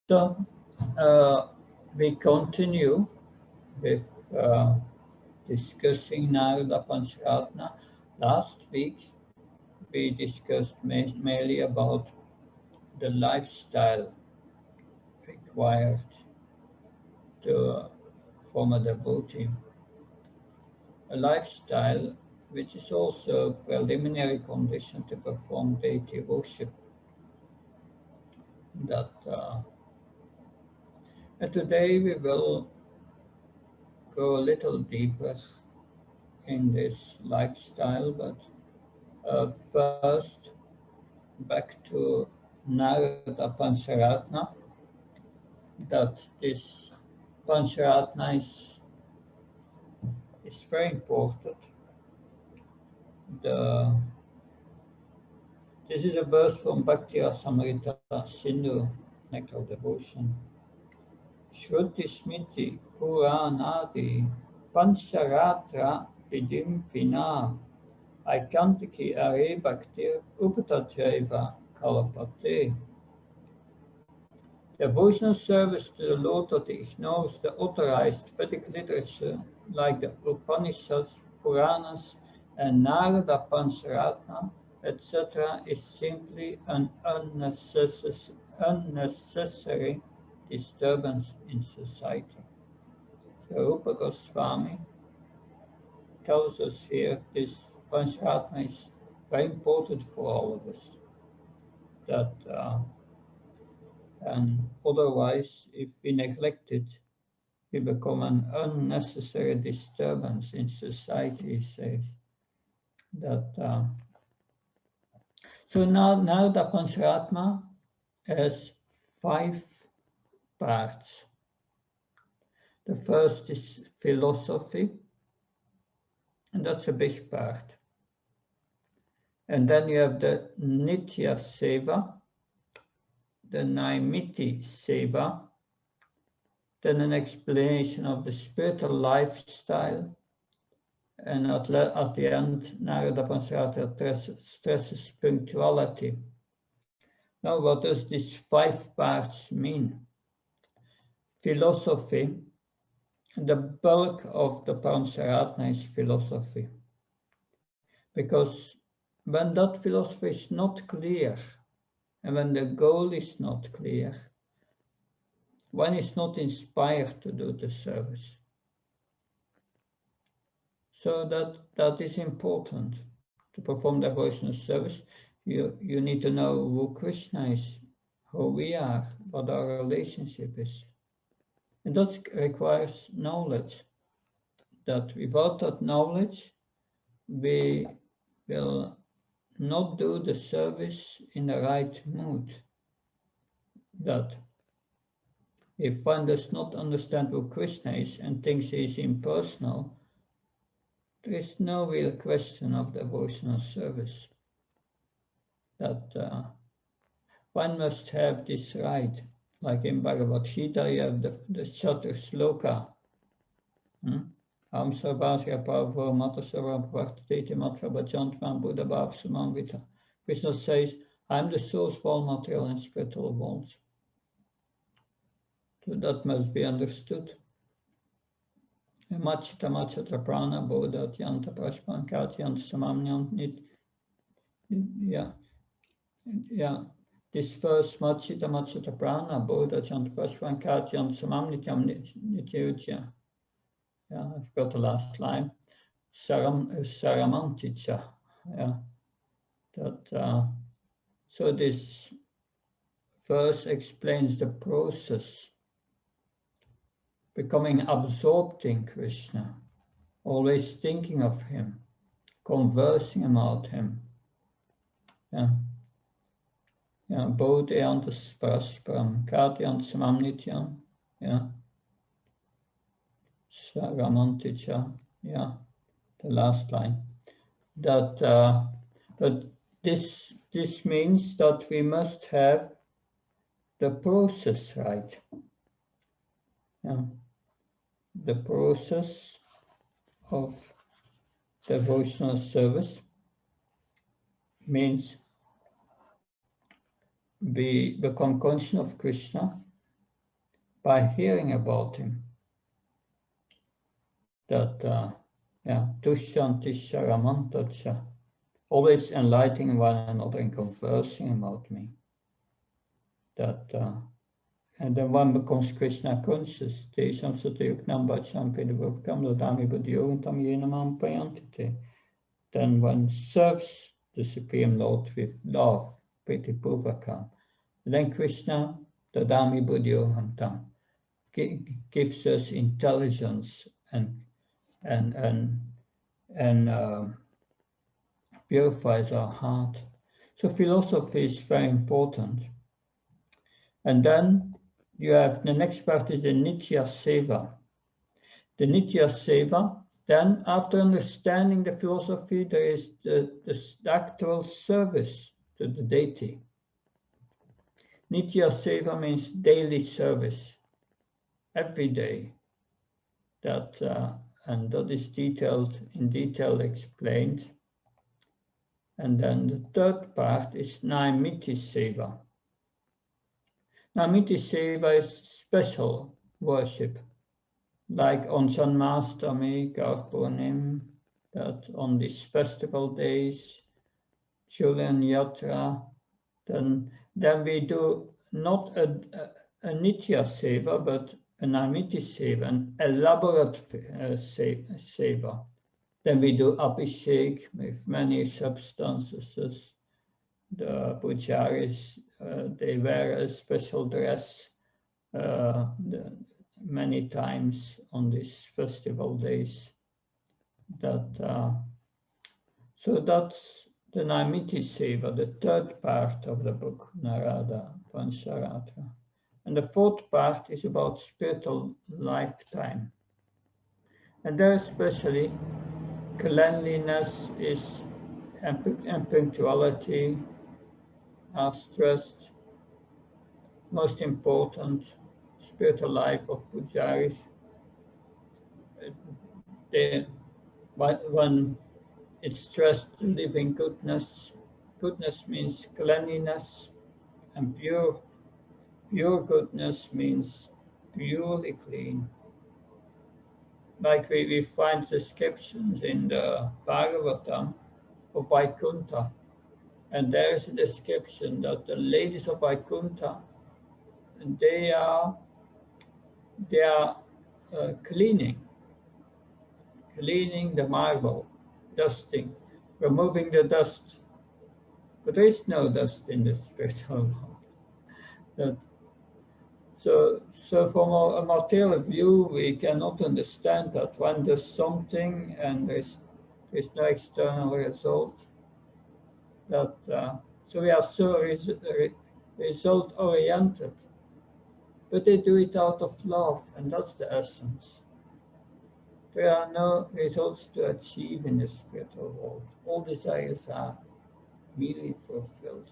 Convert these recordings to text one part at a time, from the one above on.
So we continue with discussing Narada Pancaratna. Last week we discussed mainly about the lifestyle required to form a devotee. A lifestyle which is also a preliminary condition to perform deity worship. And today we will go a little deeper in this lifestyle, but first back to Narada Pancaratna, that this Pancaratna is very important. This is a verse from Bhakti Rasamrita Sindhu, Nectar of Devotion. Shruti Smiti Puranadi Pancharatra Vidim Vina Aikantiki Are Bhaktir Upatajaiva Kalapate. Devotional service to the Lord that ignores the authorized Vedic literature like the Upanishads, Puranas, and Narada Pancaratna, etc., is simply an unnecessary disturbance in society. So Rupa Goswami tells us here this Pancaratna is very important for all of us. And otherwise, if we neglect it, we become an unnecessary disturbance in society, he says. So now the Pancaratna has 5 parts. The first is philosophy, and that's a big part. And then you have the Nitya Seva, the Naimiti Seva, then an explanation of the spiritual lifestyle, and at the end, Narada Pancaratna stresses punctuality. Now, what does these 5 parts mean? Philosophy, the bulk of the Pancaratna is philosophy, because when that philosophy is not clear, and when the goal is not clear, one is not inspired to do the service. So that is important. To perform devotional service, you need to know who Krishna is, who we are, what our relationship is. And that requires knowledge. That without that knowledge, we will not do the service in the right mood. That if one does not understand who Krishna is and thinks he is impersonal, there is no real question of devotional service. That one must have this right. Like in Bhagavad Gita, you have the Chatur Sloka. Am Sarvasya Pavo Mata Sarvam Praktiti Matra Bhajantman Buddha Bhav Samamvita. Krishna says, I am the source of all material and spiritual worlds. So that must be understood. Machita Machata Prana Bodha Tyanta Prashpan Katyanta Samamnyant Nit. Yeah. This verse, Machita Prana Bodha Tyanta Prashpan Katyanta Samamnityam Nityutya. Yeah, I've got the last line. Saramanticha. Yeah. So this verse explains the process. Becoming absorbed in Krishna, always thinking of him, conversing about him. Yeah. Bodhyantas Parasparam, Katyant Samamnityam. Yeah. Saramanticha. Yeah. The last line. But this means that we must have the process right. Yeah. The process of devotional service means we become conscious of Krishna by hearing about him. That, Tushyanti Sharamantacha, always enlightening one another and conversing about me. That, and then one becomes Krishna conscious. Tesham Satayuknam Bhajam Pedavukam Dodami Buddhyogantam Yenamam Payantite. Then one serves the Supreme Lord with love, Priti Puvakam. Then Krishna, Dodami Buddhyogantam, gives us intelligence and purifies our heart. So philosophy is very important. And then you have the next part is the Nitya Seva. The Nitya Seva, then after understanding the philosophy, there is the actual service to the deity. Nitya Seva means daily service, every day. That and that is in detail explained. And then the third part is Naimiti Seva. Naimiti Seva is special worship, like on Janmashtami, Karpunim, that on these festival days, Julian Yatra, then we do not a Nitya Seva, but a Naimiti Seva, an elaborate Seva. Then we do Abhishek with many substances. The pujaris, they wear a special dress many times on these festival days. So that's the Naimiti Seva, the third part of the book, Narada, Pancaratna. And the fourth part is about spiritual lifetime. And there especially cleanliness and punctuality are stressed. Most important, spiritual life of pujaris. When it's stressed to live in goodness, goodness means cleanliness, and pure goodness means purely clean. Like we find descriptions in the Bhagavatam of Vaikuntha, and there is a description that the ladies of Vaikuntha, they are cleaning the marble, dusting, removing the dust. But there is no dust in the spiritual world. So from a material view, we cannot understand that one does something and there's no external result. So we are so result oriented, but they do it out of love, and that's the essence. There are no results to achieve in the spiritual world. All desires are really fulfilled,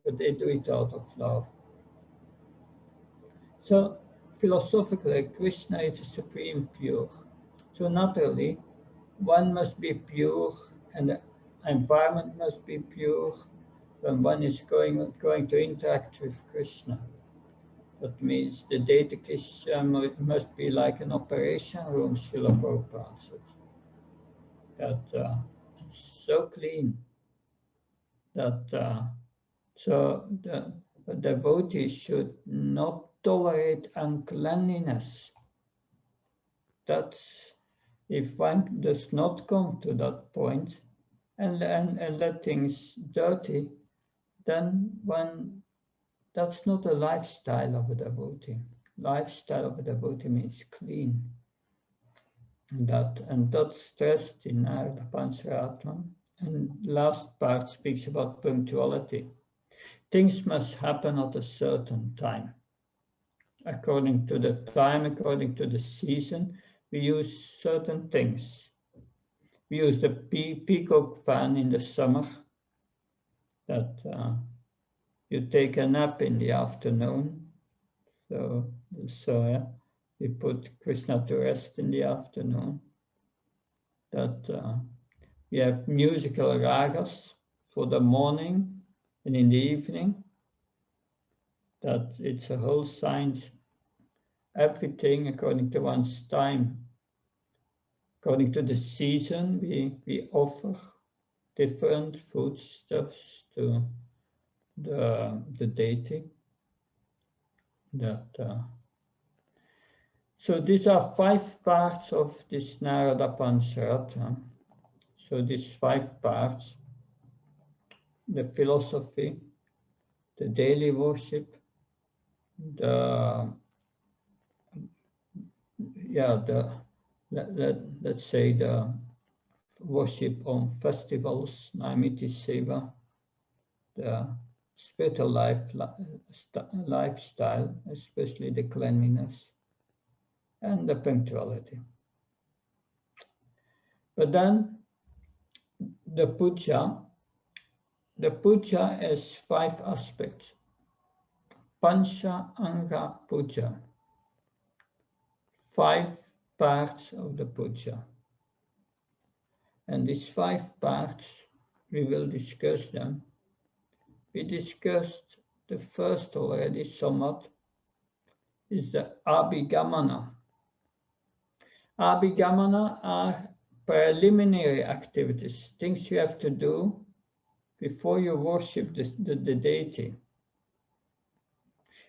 but they do it out of love. So philosophically, Krishna is the supreme pure. So naturally, one must be pure, and the environment must be pure when one is going to interact with Krishna. That means the data Krishna must be like an operation room, Srila Prabhupada said. That so clean that so the devotee should not tolerate uncleanliness. That's if one does not come to that point and let things dirty, then that's not a lifestyle of a devotee. Lifestyle of a devotee means clean. And that's stressed in Narada Pancaratna. And last part speaks about punctuality. Things must happen at a certain time. According to the time, according to the season, we use certain things. We use the peacock fan in the summer, that you take a nap in the afternoon. So we put Krishna to rest in the afternoon. That we have musical ragas for the morning and in the evening. that it's a whole science, everything according to one's time. According to the season, we offer different foodstuffs to the deity. So these are 5 parts of this Narada Pancaratna. So these 5 parts: the philosophy, the daily worship, let's say the worship on festivals, Naimiti Seva, the spiritual lifestyle, especially the cleanliness, and the punctuality. But then the puja has 5 aspects. Pancha Anga Puja, 5 parts of the puja. And these 5 parts, we will discuss them. We discussed the first already somewhat, is the Abhigamana. Abhigamana are preliminary activities, things you have to do before you worship the deity.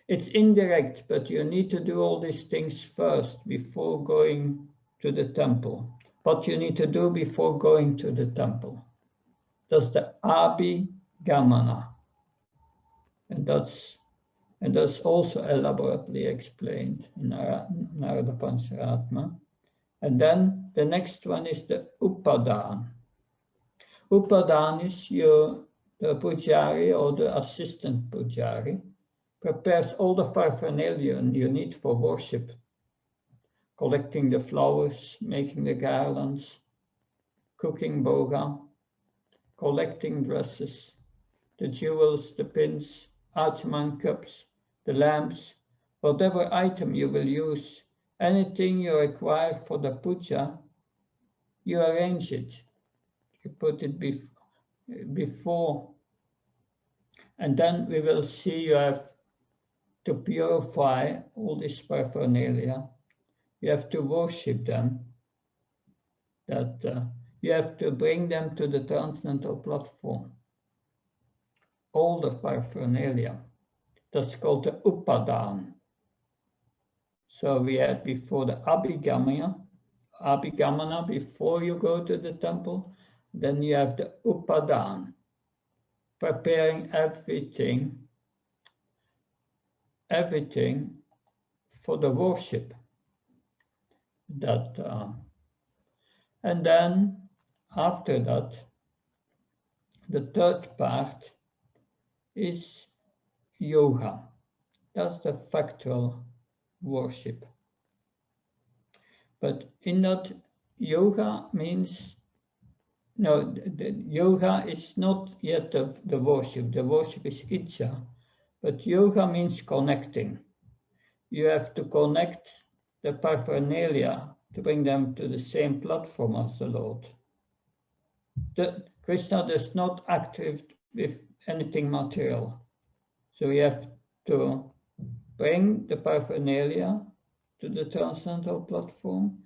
It's indirect, but you need to do all these things first before going to the temple. What you need to do before going to the temple. That's the Abhigamana. And that's also elaborately explained in Narada Pancaratna. And then the next one is the Upadan. Upadan is the pujari or the assistant pujari prepares all the paraphernalia you need for worship, collecting the flowers, making the garlands, cooking bhoga, collecting dresses, the jewels, the pins, Achman cups, the lamps, whatever item you will use, anything you require for the puja, you arrange it. You put it before. And then we will see you have to purify all these paraphernalia. You have to worship them. You have to bring them to the transcendental platform. All the paraphernalia. That's called the Upadan. So we had before the Abhigamana before you go to the temple. Then you have the Upadan, preparing everything for the worship. And then after that, the third part is yoga. That's the factual worship. But in that, yoga means, no, the yoga is not yet the worship. The worship is Icha. But yoga means connecting. You have to connect the paraphernalia to bring them to the same platform as the Lord. Krishna does not act with anything material. So you have to bring the paraphernalia to the transcendental platform,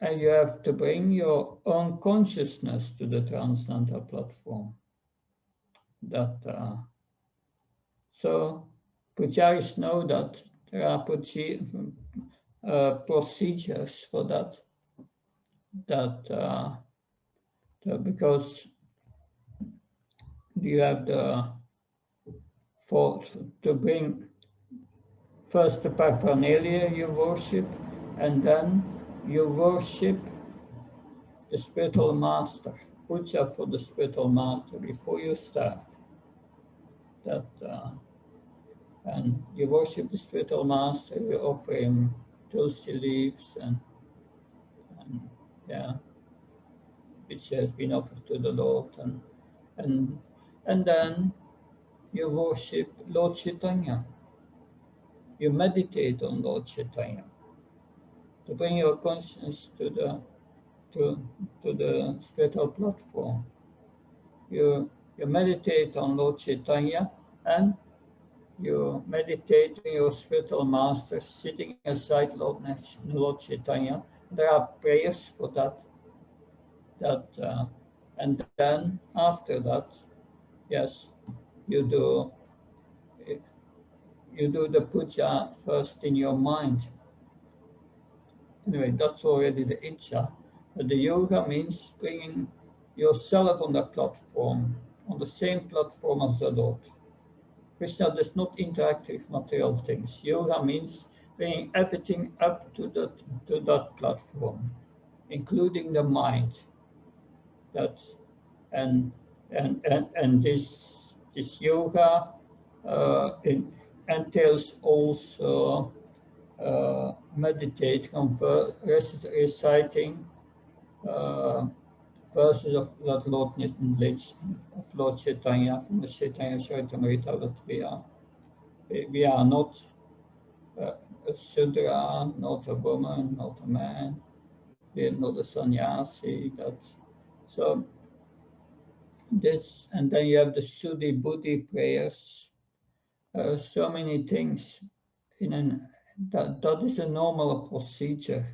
and you have to bring your own consciousness to the transcendental platform. So pujaris know that there are procedures for that. Because you have to bring first the paraphernalia you worship, and then you worship the spiritual master, puja for the spiritual master before you start. And you worship the spiritual master, you offer him tulsi leaves and which has been offered to the Lord, and then you worship Lord Chaitanya. You meditate on Lord Chaitanya to bring your consciousness to the spiritual platform. You meditate on Lord Chaitanya, and you meditate on your spiritual master, sitting aside Lord Chaitanya. There are prayers for that. And then after that, yes, you do the puja first in your mind. Anyway, that's already the Icha. But the yoga means bringing yourself on the platform, on the same platform as the Lord. Krishna does not interact with material things. Yoga means bringing everything up to that platform, including the mind. That's and this yoga it entails also meditating on reciting verses of that Lord of Lord Chaitanya from the Chaitanya Charitamrita, that we are not a Sudra, not a woman, not a man, we are not a sannyasi. So this, and then you have the Shuddhi Buddhi prayers, so many things that is a normal procedure.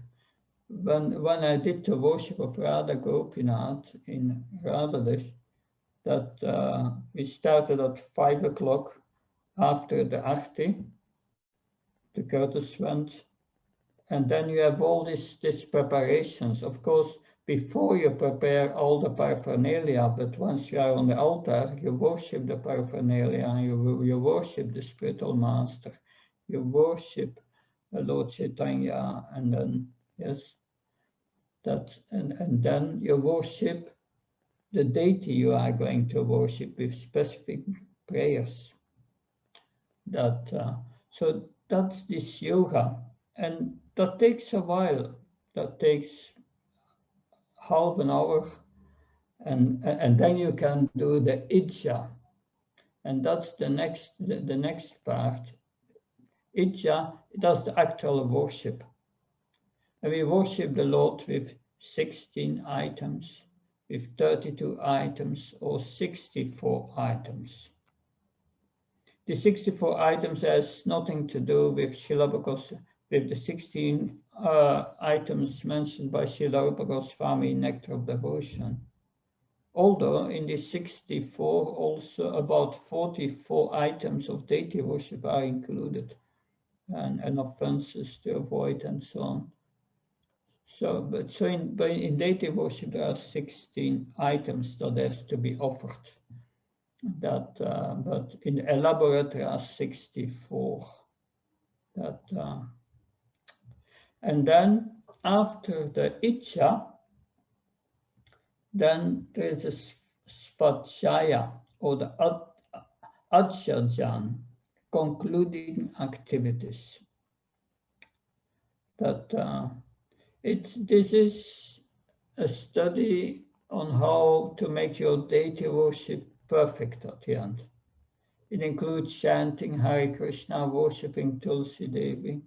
When I did the worship of Radha Gopinath in Radhadesh, that we started at 5 o'clock after the Arti, the curtains went, and then you have all these preparations. Of course, before you prepare all the paraphernalia, but once you are on the altar, you worship the paraphernalia, and you worship the spiritual master, you worship Lord Chaitanya, and then, yes, and then you worship the deity you are going to worship with specific prayers. So that's this yoga, and that takes a while. That takes half an hour, and then you can do the Ijja, and that's the next part. Ijja, that's the actual worship. And we worship the Lord with 16 items, with 32 items, or 64 items. The 64 items has nothing to do with Srila Bhagavad, with the 16 items mentioned by Srila Rupa Goswami in Nectar of Devotion. Although in the 64 also about 44 items of deity worship are included, and offenses to avoid and so on. So in deity worship there are 16 items that has to be offered. But in elaborate there are 64. And then after the Ijja, then there is a Svadhyaya, or the Ajjajan, concluding activities. This is a study on how to make your deity worship perfect at the end. It includes chanting Hare Krishna, worshipping Tulsi Devi,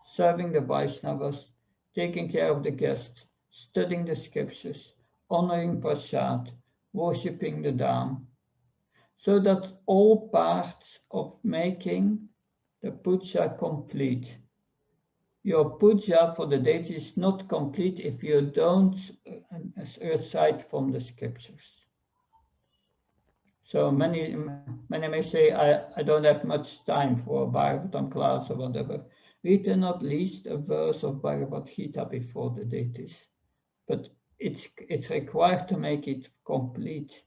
serving the Vaishnavas, taking care of the guests, studying the scriptures, honoring Prasad, worshipping the Dham. So that's all parts of making the puja complete. Your puja for the deity is not complete if you don't recite from the scriptures. So many may say, I don't have much time for a Bhagavatam class or whatever. Read at least a verse of Bhagavad Gita before the deities. But it's required to make it complete.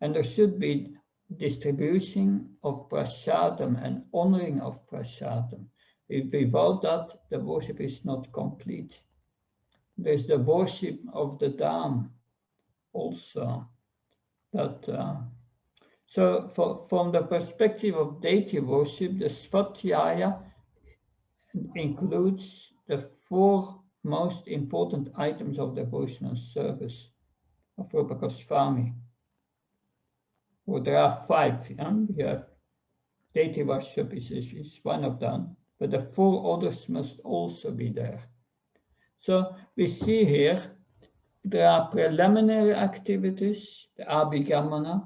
And there should be distribution of prasadam and honoring of prasadam. Without that, the worship is not complete. There's the worship of the Dham also. So from the perspective of deity worship, the Svadhyaya includes the 4 most important items of devotional service of Rupa Goswami. Well, there are 5. You have deity worship is one of them, but the 4 others must also be there. So we see here there are preliminary activities, the Abhigamana,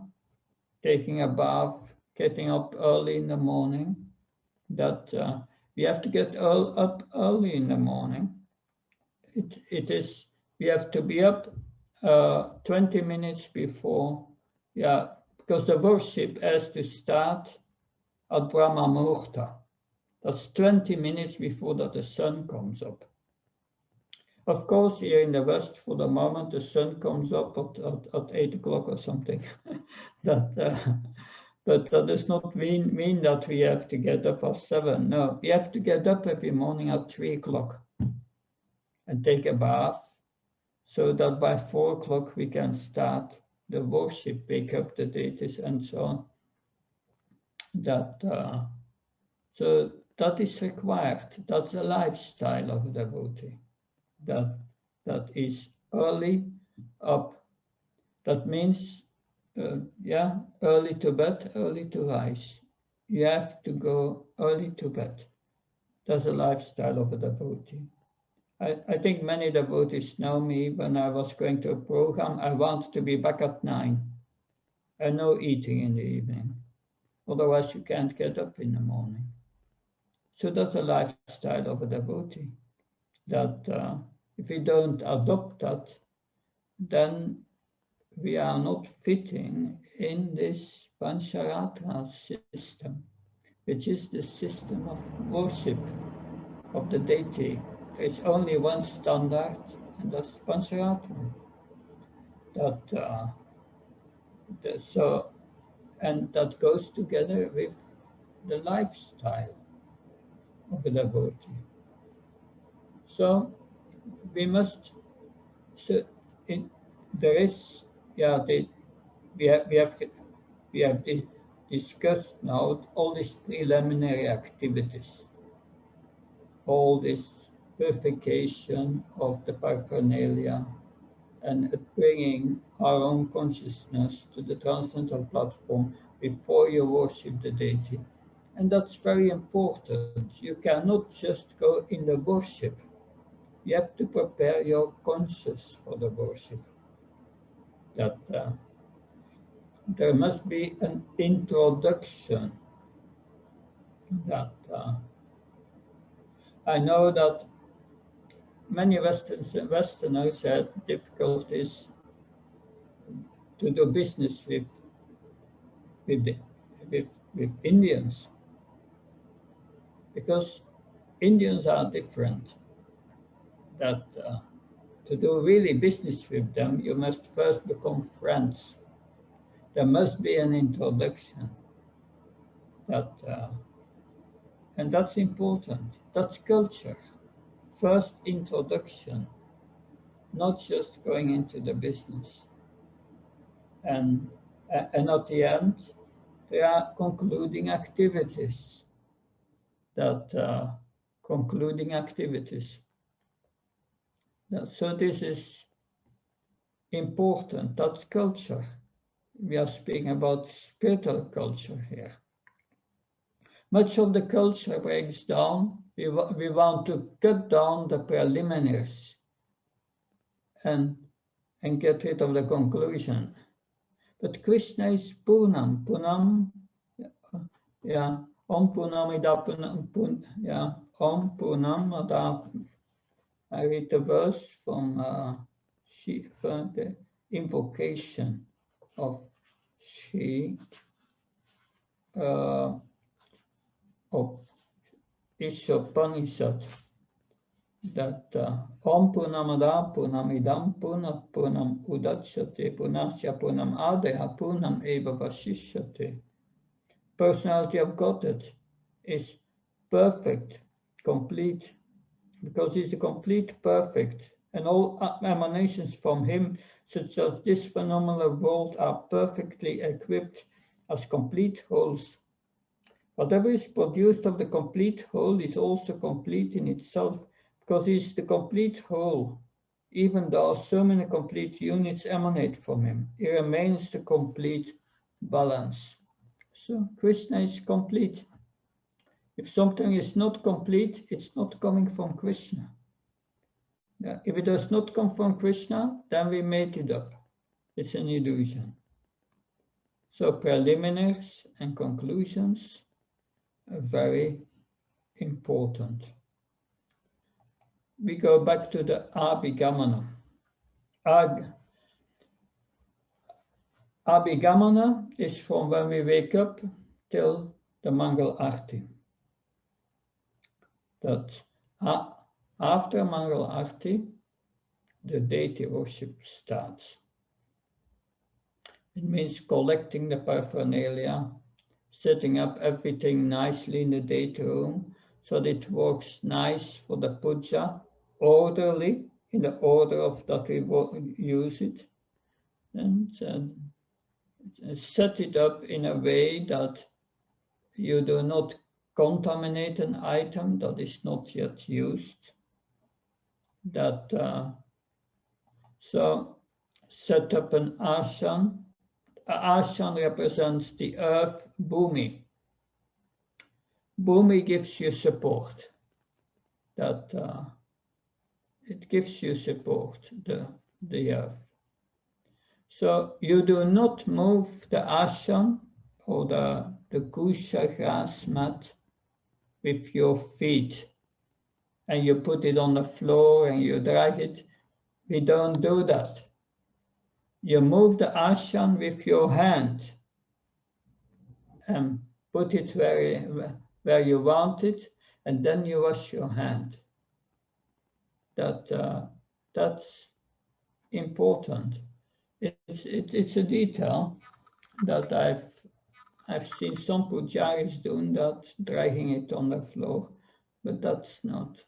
taking a bath, getting up early in the morning, that we have to get up early in the morning. We have to be up 20 minutes before, because the worship has to start at Brahma Muhurta. That's 20 minutes before that the sun comes up. Of course, here in the West, for the moment, the sun comes up at 8 o'clock or something. But that does not mean that we have to get up at 7. No, we have to get up every morning at 3 o'clock and take a bath, so that by 4 o'clock we can start the worship, wake up the deities and so on. So that is required. That's a lifestyle of a devotee. That is early up. That means, early to bed, early to rise. You have to go early to bed. That's a lifestyle of a devotee. I think many devotees know me. When I was going to a program, I wanted to be back at 9 and no eating in the evening. Otherwise, you can't get up in the morning. So that's a lifestyle of a devotee. That if we don't adopt that, then we are not fitting in this Pancaratna system, which is the system of worship of the deity. There is only one standard, and that's Pancaratna. And that goes together with the lifestyle of a devotee. So we must. We have discussed now all these preliminary activities, all this purification of the paraphernalia, and bringing our own consciousness to the transcendental platform before you worship the deity. And that's very important. You cannot just go in the worship. You have to prepare your conscience for the worship. That there must be an introduction. That I know that many Westerners had difficulties to do business with Indians, because Indians are different. That to do really business with them, you must first become friends. There must be an introduction. And that's important. That's culture. First introduction, not just going into the business. And at the end, there are concluding activities. So this is important. That's culture. We are speaking about spiritual culture here. Much of the culture breaks down. We want to cut down the preliminaries and get rid of the conclusion. But Krishna is Purnam. Purnam, Om Purnamida Purnam, Om Purnamada. I read the verse from the invocation of of Ishopanishad, that Om Purnamada Purnamidam Purnat Purnam Udachyate Purnasya Purnam Adeha Purnam Eva Vashishyate. Personality of Godhead is perfect, complete, because he's a complete perfect, and all emanations from him, such as this phenomenal world, are perfectly equipped as complete wholes. Whatever is produced of the complete whole is also complete in itself, because he is the complete whole. Even though so many complete units emanate from him, he remains the complete balance. So Krishna is complete. If something is not complete, it's not coming from Krishna. If it does not come from Krishna, then we make it up. It's an illusion. So preliminaries and conclusions are very important. We go back to the Abhigamana. Abhigamana is from when we wake up till the Mangal Arti. That after Mangal Arti, the deity worship starts. It means collecting the paraphernalia, setting up everything nicely in the deity room so that it works nice for the puja, orderly, in the order of that we use it, and set it up in a way that you do not contaminate an item that is not yet used. So set up an ashan. Ashan represents the earth, Bhumi. Bhumi gives you support. It gives you support, the earth. So you do not move the ashan or the kusha grass mat with your feet and you put it on the floor and you drag it. We don't do that. You move the ashan with your hand and put it where you want it, and then you wash your hand. That's important. It's a detail that I've seen some pujaris doing that, dragging it on the floor, but that's not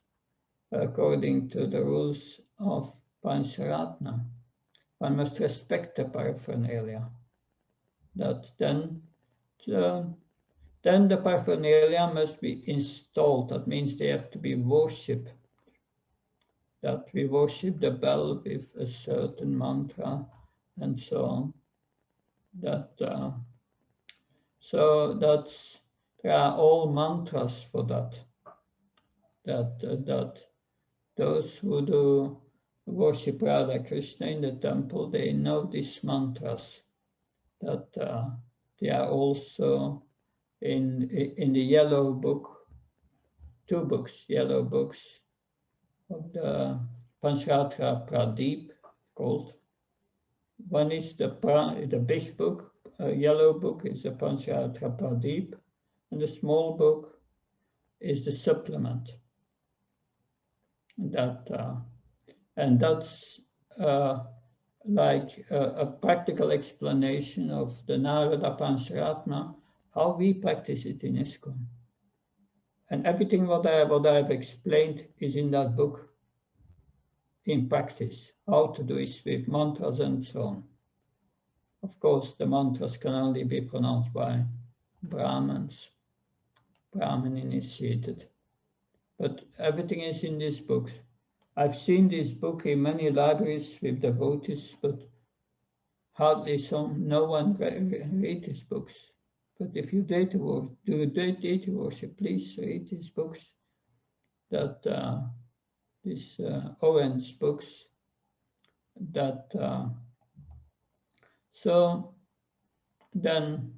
according to the rules of Pancaratna. One must respect the paraphernalia. Then the paraphernalia must be installed. That means they have to be worshipped. That we worship the bell with a certain mantra and so on. There are all mantras for that. That those who do worship Radha Krishna in the temple, they know these mantras. That they are also in the yellow book, two books, yellow books of the Pancaratna Pradeep called. One is the big book, yellow book is the Pancaratna Pradeep, and the small book is the supplement. And that's like a practical explanation of the Narada Pancaratna, how we practice it in ISKCON. And everything what I've explained is in that book in practice, how to do it with mantras and so on. Of course, the mantras can only be pronounced by Brahman initiated. But everything is in this book. I've seen this book in many libraries with devotees, but hardly no one read these books. But if you do deity worship, please read these books. These orange books. So then,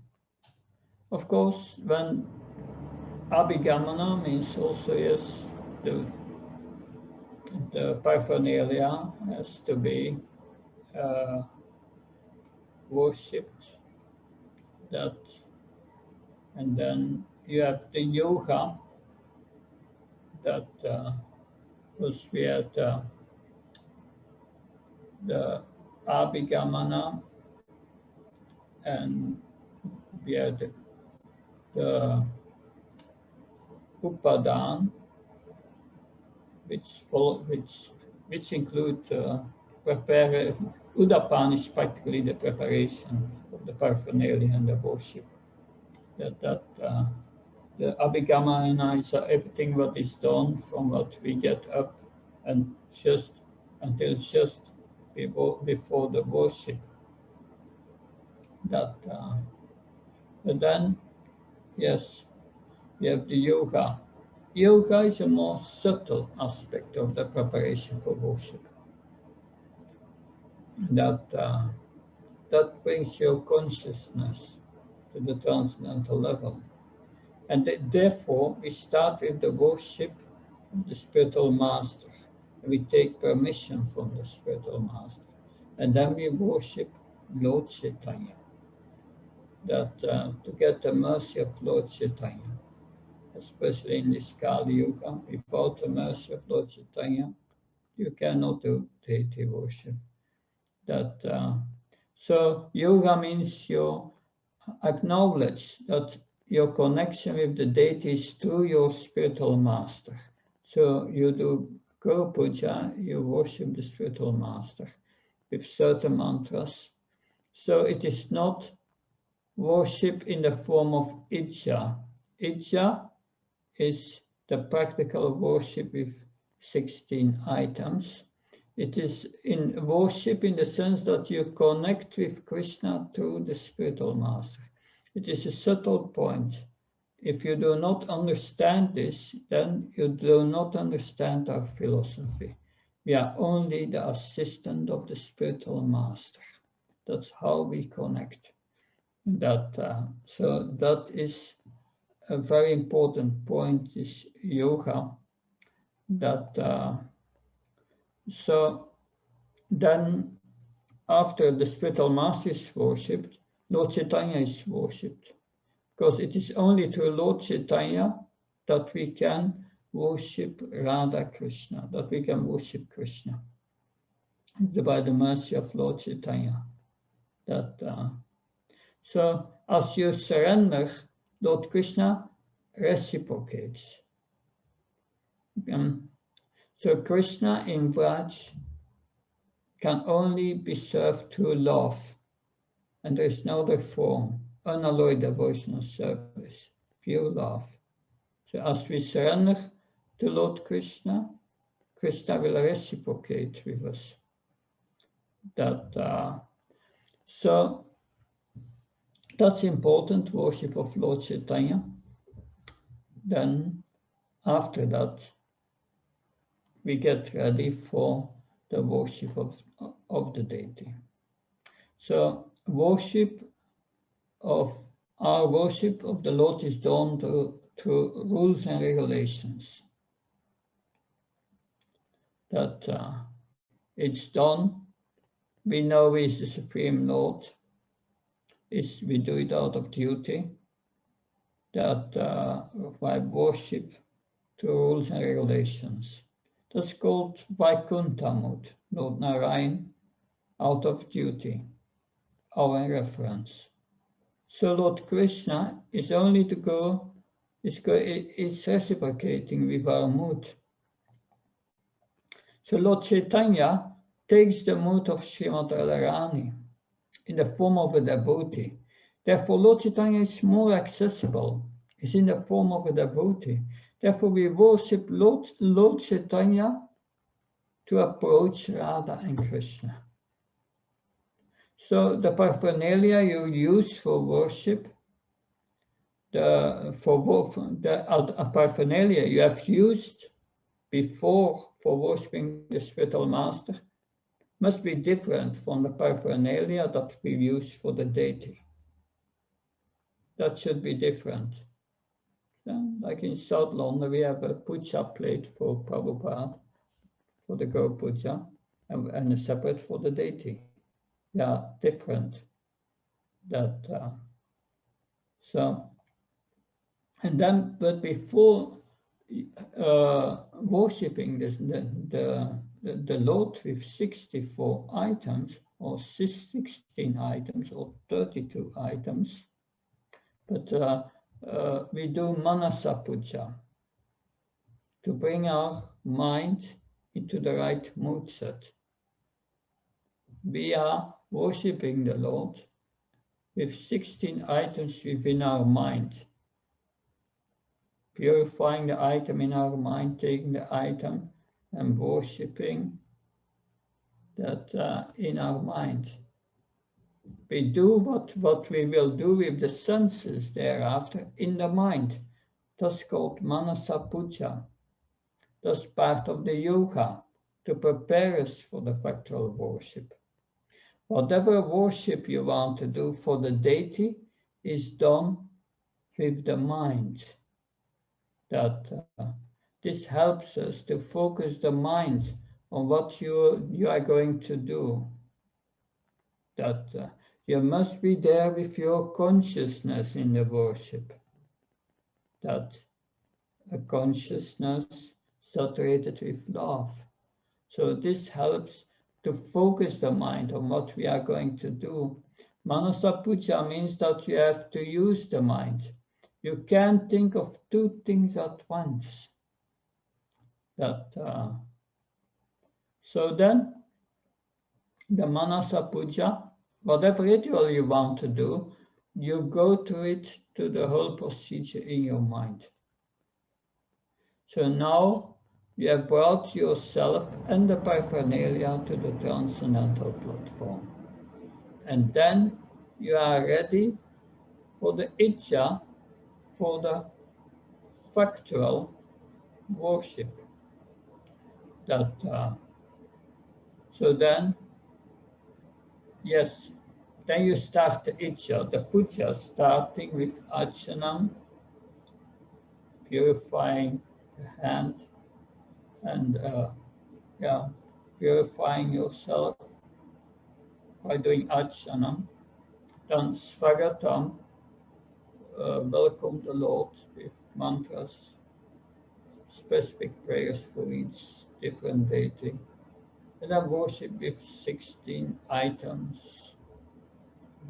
of course, when Abhigamana means also yes, the paraphernalia has to be worshipped. And then you have the yoga. First we had the Abhigamana, and we had the Upadan, which include Udapan is practically the preparation of the paraphernalia and the worship. The Abhigamana is everything what is done from what we get up and until before the worship. But then, yes, we have the yoga. Yoga is a more subtle aspect of the preparation for worship. that brings your consciousness to the transcendental level. And therefore, we start with the worship of the spiritual master. And we take permission from the spiritual master. And then we worship Lord Chaitanya. That to get the mercy of Lord Chaitanya, especially in this Kali Yuga, without the mercy of Lord Chaitanya, you cannot do deity worship. That so yoga means you acknowledge that your connection with the deity is through your spiritual master. So you do Guru Puja, you worship the spiritual master with certain mantras. So it is not worship in the form of Ijja. Ijja is the practical worship with 16 items. It is in worship in the sense that you connect with Krishna through the spiritual master. It is a subtle point. If you do not understand this, then you do not understand our philosophy. We are only the assistant of the spiritual master. That's how we connect. So that is a very important point, is yoga. So then after the spiritual master is worshipped, Lord Chaitanya is worshipped. Because it is only through Lord Chaitanya that we can worship Radha Krishna, that we can worship Krishna. By the mercy of Lord Chaitanya. So as you surrender, Lord Krishna reciprocates. So Krishna in Vraj can only be served through love, and there is no other form, unalloyed devotional service, pure love. So as we surrender to Lord Krishna, Krishna will reciprocate with us. So that's important, worship of Lord Chaitanya. Then after that, we get ready for the worship of the deity. So our worship of the Lord is done through rules and regulations. It's done. We know He is the Supreme Lord. We do it out of duty. By worship through rules and regulations. That's called Vaikuntha, Lord Narayan, out of duty, our reference. So Lord Krishna is only to go, it's reciprocating with our mood. So Lord Chaitanya takes the mood of Srimati Radharani in the form of a devotee. Therefore, Lord Chaitanya is more accessible, is in the form of a devotee. Therefore, we worship Lord Chaitanya to approach Radha and Krishna. So the paraphernalia you use for worship, the paraphernalia you have used before for worshipping the spiritual master must be different from the paraphernalia that we use for the deity. That should be different. Like in South London, we have a puja plate for Prabhupada, for the Guru Puja, and a separate for the deity. They are different. But before worshipping the Lord with 64 items, or 16 items, or 32 items, but we do Manasa Puja to bring our mind into the right mood set. We are worshipping the Lord with 16 items within our mind, purifying the item in our mind, taking the item and worshipping that in our mind. We do what we will do with the senses thereafter in the mind. That's called Manasa Puja. That's part of the yoga to prepare us for the factual worship. Whatever worship you want to do for the deity is done with the mind. That this helps us to focus the mind on what you are going to do. That you must be there with your consciousness in the worship. That a consciousness saturated with love. So this helps to focus the mind on what we are going to do. Manasa Puja means that you have to use the mind. You can't think of two things at once. So then, the Manasa Puja, whatever ritual you want to do, you go to it, to the whole procedure in your mind. So now you have brought yourself and the paraphernalia to the transcendental platform. And then you are ready for the Ijja, for the factual worship. So then, yes, then you start the Ijja, the puja, starting with Archanam, purifying the hand, and purifying yourself by doing Archanam. Then Svagatam, welcome the Lord with mantras, specific prayers for each different deity. And then worship with 16 items.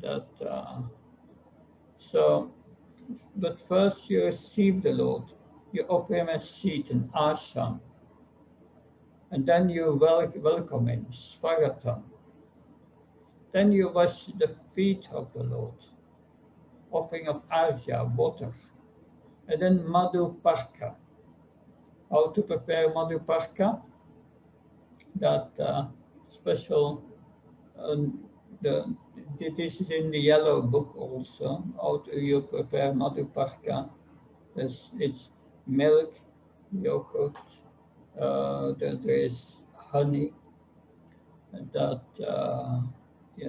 But first you receive the Lord. You offer him a seat, an asham. And then you welcome him, Svagatam. Then you wash the feet of the Lord, offering of arja, water. And then Madhuparka. How to prepare Madhuparka? That special, this is in the yellow book also, how do you prepare Madhuparka? It's milk, yogurt, there is honey,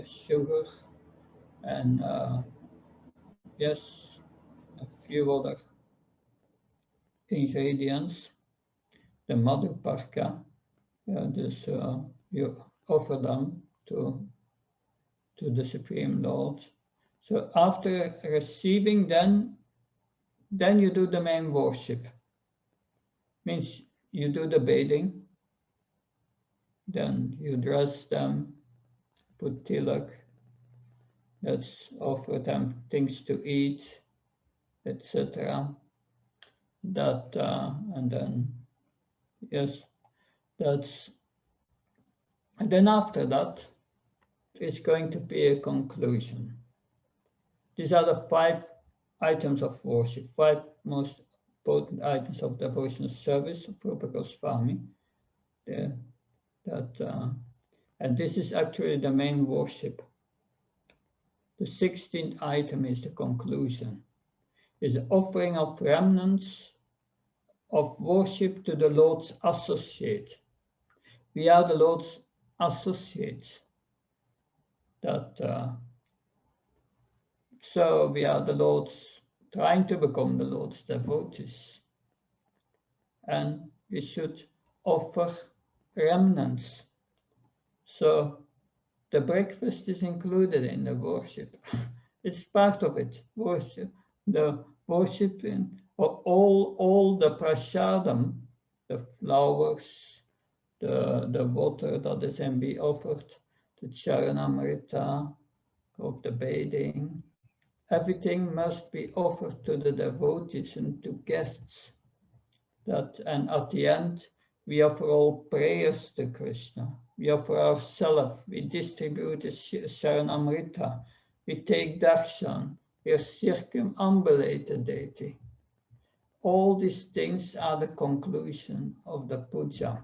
sugar, and a few other ingredients. The Madhuparka, you offer them to the Supreme Lord. So after receiving, then you do the main worship. Means you do the bathing, then you dress them, put tilak, let's offer them things to eat, etc. And then, and then after that, it's going to be a conclusion. These are the 5 items of worship, 5 most important items of devotional service of Rupa Goswami. And this is actually the main worship. The 16th item is the conclusion. Is the offering of remnants of worship to the Lord's associate. We are the Lord's associates. So we are the Lord's, trying to become the Lord's devotees. And we should offer remnants. So the breakfast is included in the worship. It's part of it. Worship, the worship in all the prasadam, the flowers, the water that is then be offered, the charanamrita of the bathing. Everything must be offered to the devotees and to guests. And at the end, we offer all prayers to Krishna. We offer ourselves. We distribute the charanamrita. We take darshan. We circumambulate the deity. All these things are the conclusion of the puja.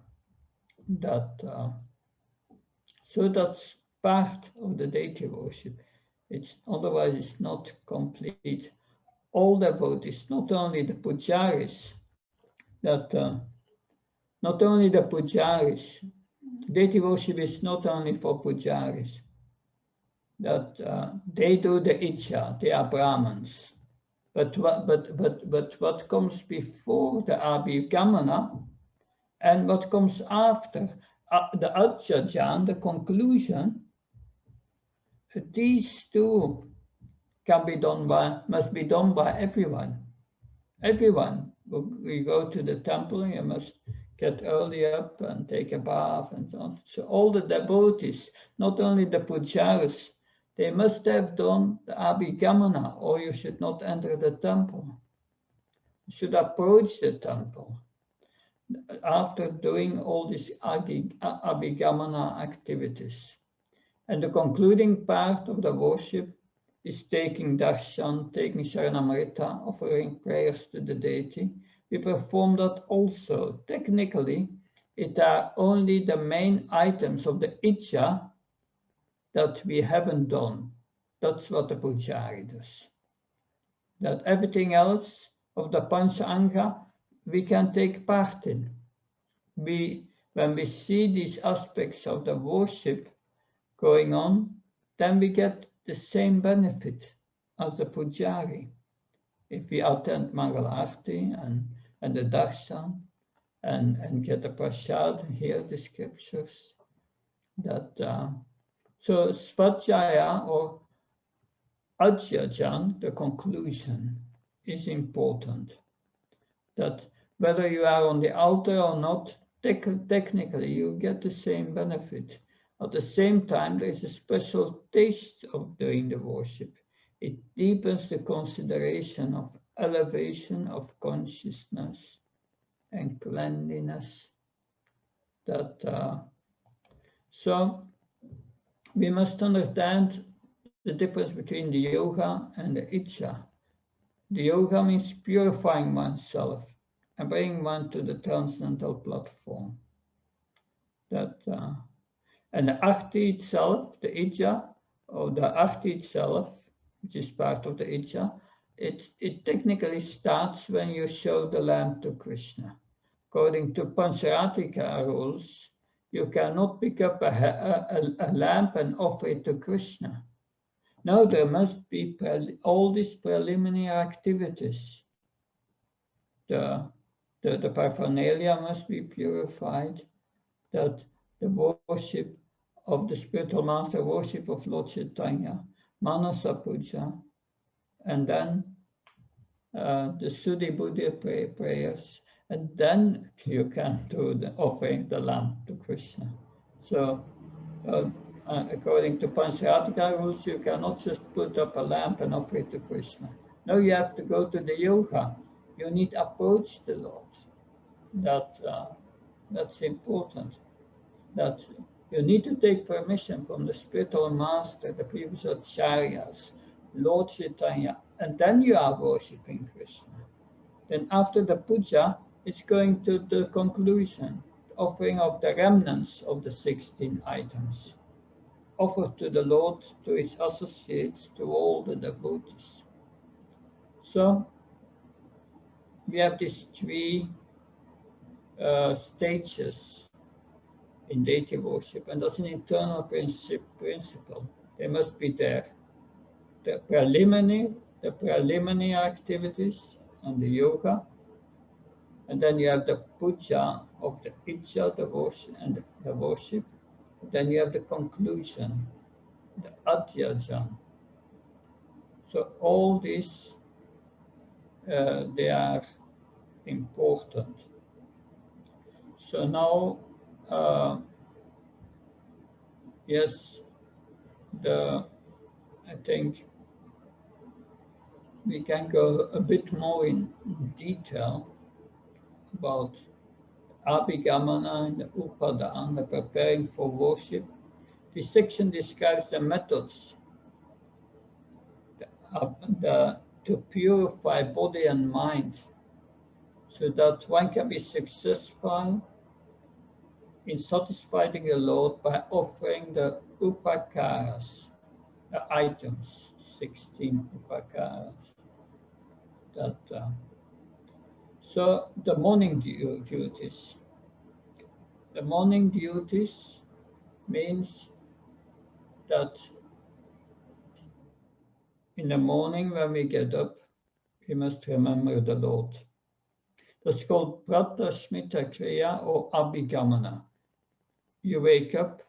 So that's part of the deity worship. Otherwise it's not complete. All devotees, not only the pujaris, deity worship is not only for pujaris. that they do the Icha, they are Brahmins. But what comes before the Abhigamana and what comes after the Adyajan, the conclusion, these two can be done by, must be done by everyone. Everyone. We go to the temple, you must get early up and take a bath and so on. So all the devotees, not only the pujaris, they must have done the Abhigamana, or you should not enter the temple. You should approach the temple after doing all these Abhigamana activities. And the concluding part of the worship is taking darshan, taking Sharanamrita, offering prayers to the deity. We perform that also. Technically, it are only the main items of the Icha that we haven't done. That's what the Pujari does. That everything else of the Pancha we can take part in. When we see these aspects of the worship going on, then we get the same benefit as the Pujari. If we attend Mangalarti and the Darshan and get the Prasad, hear the scriptures, that so Svadhyaya or Adyajan, the conclusion, is important. That whether you are on the altar or not, technically you get the same benefit. At the same time, there is a special taste of doing the worship. It deepens the consideration of elevation of consciousness and cleanliness. So we must understand the difference between the yoga and the Icha. The yoga means purifying oneself and bringing one to the transcendental platform. And the Arti itself, the Icha, or the Arti itself, which is part of the Icha, it technically starts when you show the lamp to Krishna. According to Pancaratna rules, you cannot pick up a lamp and offer it to Krishna. No, there must be all these preliminary activities. The paraphernalia must be purified, that the worship of the spiritual master, worship of Lord Chaitanya, Manasa Puja, and then the Suddhi Buddhi prayers, and then you can do the offering the lamp to Krishna. So according to Pancaratna rules, you cannot just put up a lamp and offer it to Krishna. No, you have to go to the yoga. You need to approach the Lord. That's important. That you need to take permission from the spiritual master, the previous acharyas, Lord Chaitanya, and then you are worshipping Krishna. Then after the puja, it's going to the conclusion, offering of the remnants of the 16 items, offered to the Lord, to his associates, to all the devotees. So we have these three stages in deity worship, and that's an internal principle. They must be there. The preliminary activities and the yoga, and then you have the puja of the Icha, the worship, and the worship. Then you have the conclusion, the Adyajan. So all these, they are important. So now, yes, I think we can go a bit more in detail about Abhigamana and the Upadana, the preparing for worship. This section describes the methods to purify body and mind so that one can be successful in satisfying the Lord by offering the upakaras, the items, 16 upakaras. So the morning duties. The morning duties means that in the morning when we get up, we must remember the Lord. That's called Prata Smita Kriya or Abhigamana. You wake up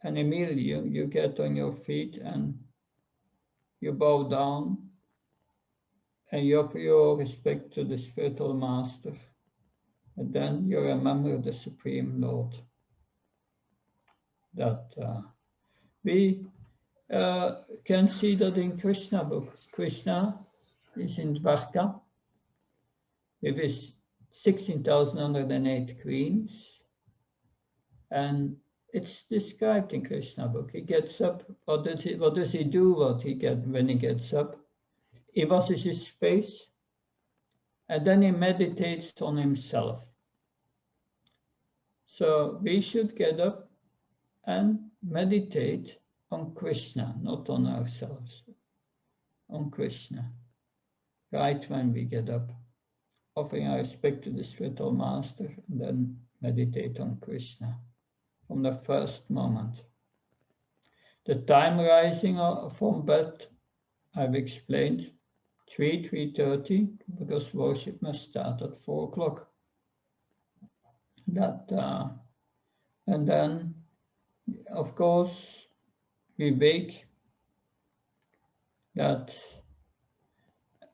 and immediately you get on your feet and you bow down and you offer your respect to the spiritual master. And then you remember the Supreme Lord. That we can see that in Krishna book. Krishna is in Dwarka with his 16,108 queens, and it's described in Krishna book. He gets up. What does he do? When he gets up? He washes his face, and then he meditates on himself. So we should get up and meditate on Krishna, not on ourselves, on Krishna. Right when we get up, offering our respect to the spiritual master, and then meditate on Krishna from the first moment. The time rising from bed, I've explained, 3:30, because worship must start at 4 o'clock. And then, of course, we wake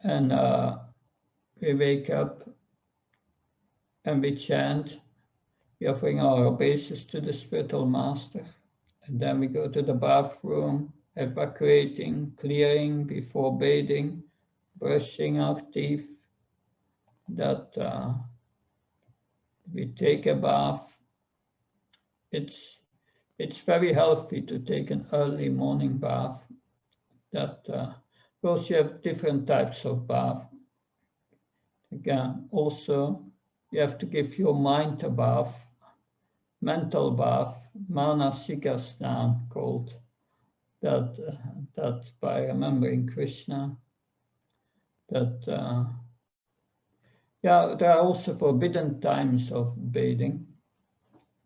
and we wake up and we chant, we offering our obeisances to the spiritual master, and then we go to the bathroom, evacuating, clearing before bathing, brushing our teeth, that we take a bath. It's very healthy to take an early morning bath. That of course you have different types of bath. Again, also you have to give your mind a bath, mental bath, manasika snan called. That by remembering Krishna. That there are also forbidden times of bathing.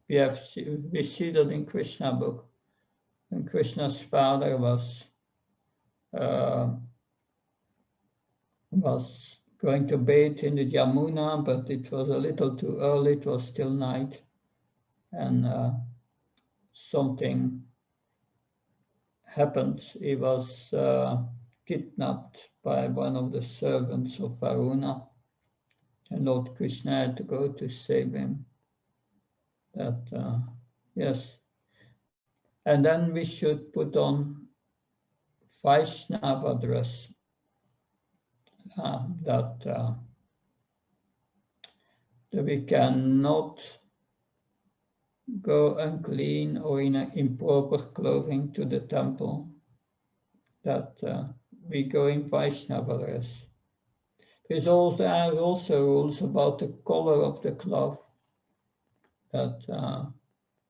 We see that in Krishna book. And Krishna's father was going to bathe in the Yamuna, but it was a little too early. It was still night, and something happened. He was kidnapped by one of the servants of Varuna, and Lord Krishna had to go to save him. Yes. And then we should put on Vaishnava dress. That we cannot go unclean or in improper clothing to the temple. That we go in Vaishnava dress. There are also rules about the color of the cloth. That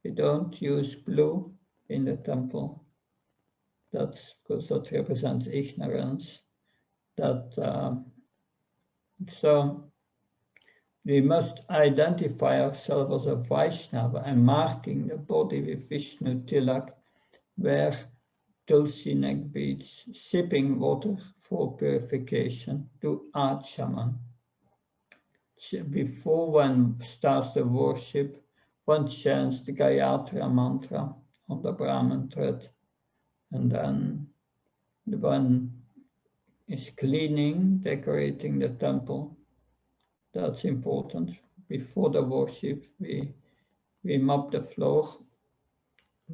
we don't use blue in the temple. That's because that represents ignorance. So we must identify ourselves as a Vaishnava and marking the body with Vishnu Tilak, wear tulsi neck beads, sipping water for purification, do achaman. Before one starts the worship, one chants the Gayatri mantra on the Brahman thread, and then the one is cleaning, decorating the temple. That's important. Before the worship, we mop the floor,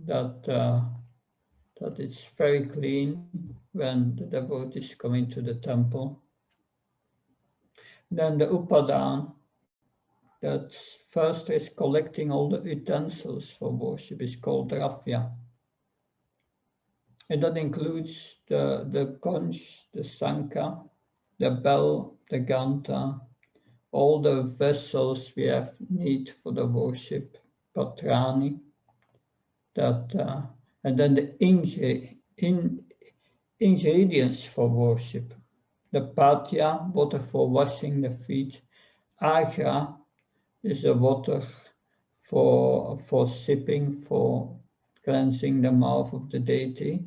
that it's very clean when the devotees come into the temple. Then the upadan, that first is collecting all the utensils for worship, is called dravya. And that includes the conch, the sankha, the bell, the ghanta, all the vessels we have need for the worship, patrani, and then the ingredients for worship, the patya, water for washing the feet, agra is a water for sipping, for cleansing the mouth of the deity.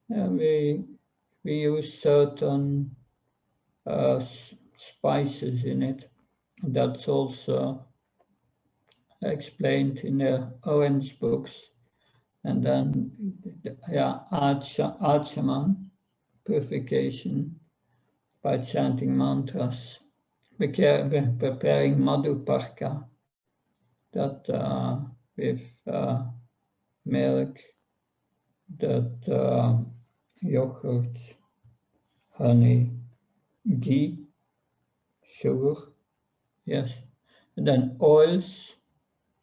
And we we use certain spices in it. That's also explained in the orange books. And then, yeah, Achaman, purification by chanting mantras, preparing madhuparka, that with milk, that yogurt, honey, ghee, sugar, yes, and then oils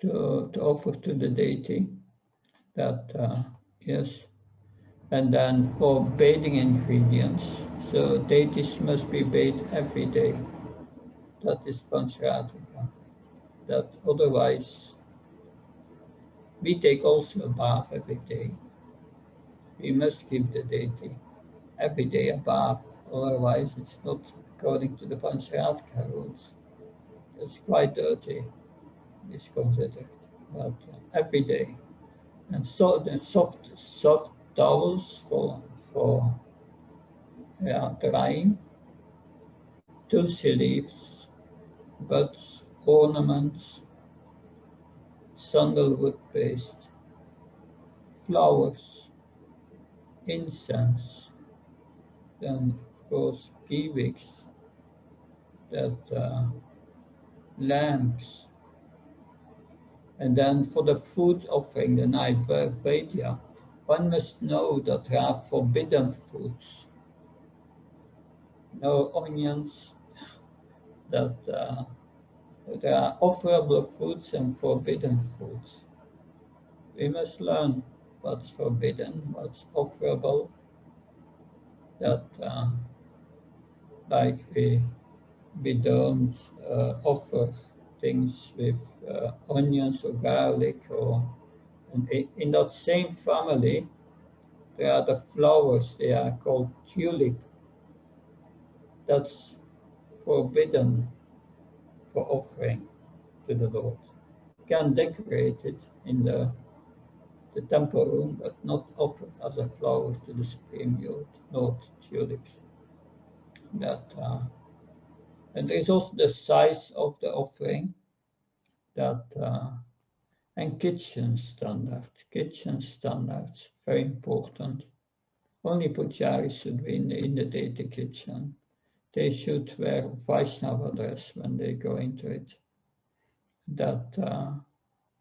to offer to the deity, that yes, and then for bathing ingredients, so deities must be bathed every day. That is Pancaratna. That otherwise, we take also a bath every day. We must give the deity every day a bath, otherwise it's not according to the Pancaratna rules. It's quite dirty, it's considered, but every day. And so the soft towels for drying, tulsi leaves, buds, ornaments, sandalwood paste, flowers, incense, then of course ghee wicks, that lamps, and then for the food offering, the naivedya, one must know that there are forbidden foods, no onions, that there are offerable foods and forbidden foods. We must learn what's forbidden, what's offerable, that like we don't offer things with onions or garlic, or in that same family there are the flowers, they are called tulip. That's forbidden for offering to the Lord. You can decorate it in the temple room, but not offer as a flower to the Supreme Lord, tulips. That and there is also the size of the offering, that and kitchen standards, very important. Only pujaris should be in the deity kitchen. They should wear Vaishnava dress when they go into it. That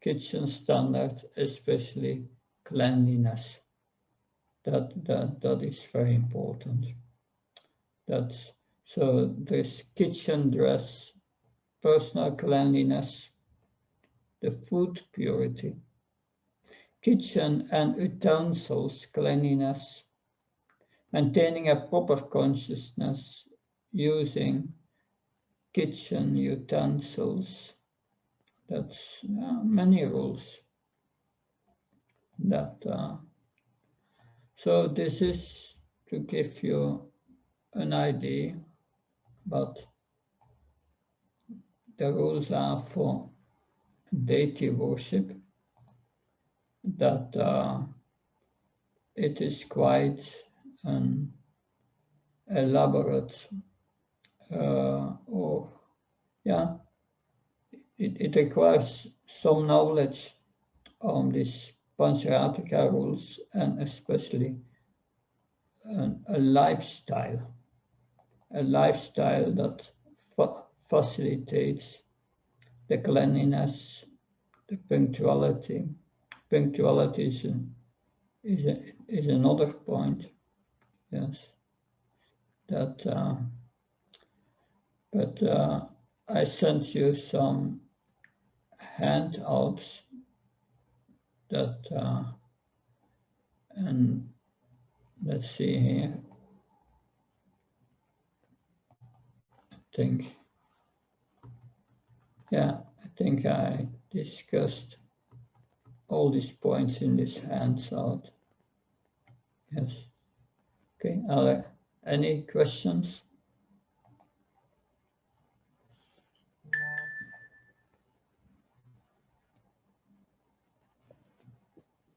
kitchen standard, especially cleanliness, that is very important. That's so this kitchen dress, personal cleanliness, the food purity, kitchen and utensils cleanliness, maintaining a proper consciousness using kitchen utensils. That's many rules. That so this is to give you an idea, but the rules are for deity worship, that it is quite an elaborate it requires some knowledge on these Pancaratna rules, and especially a lifestyle that facilitates the cleanliness, the punctuality. Punctuality is another point, yes. That, but I sent you some handouts that, and let's see here. I think I discussed all these points in this handout. Yes. Okay. Are there any questions?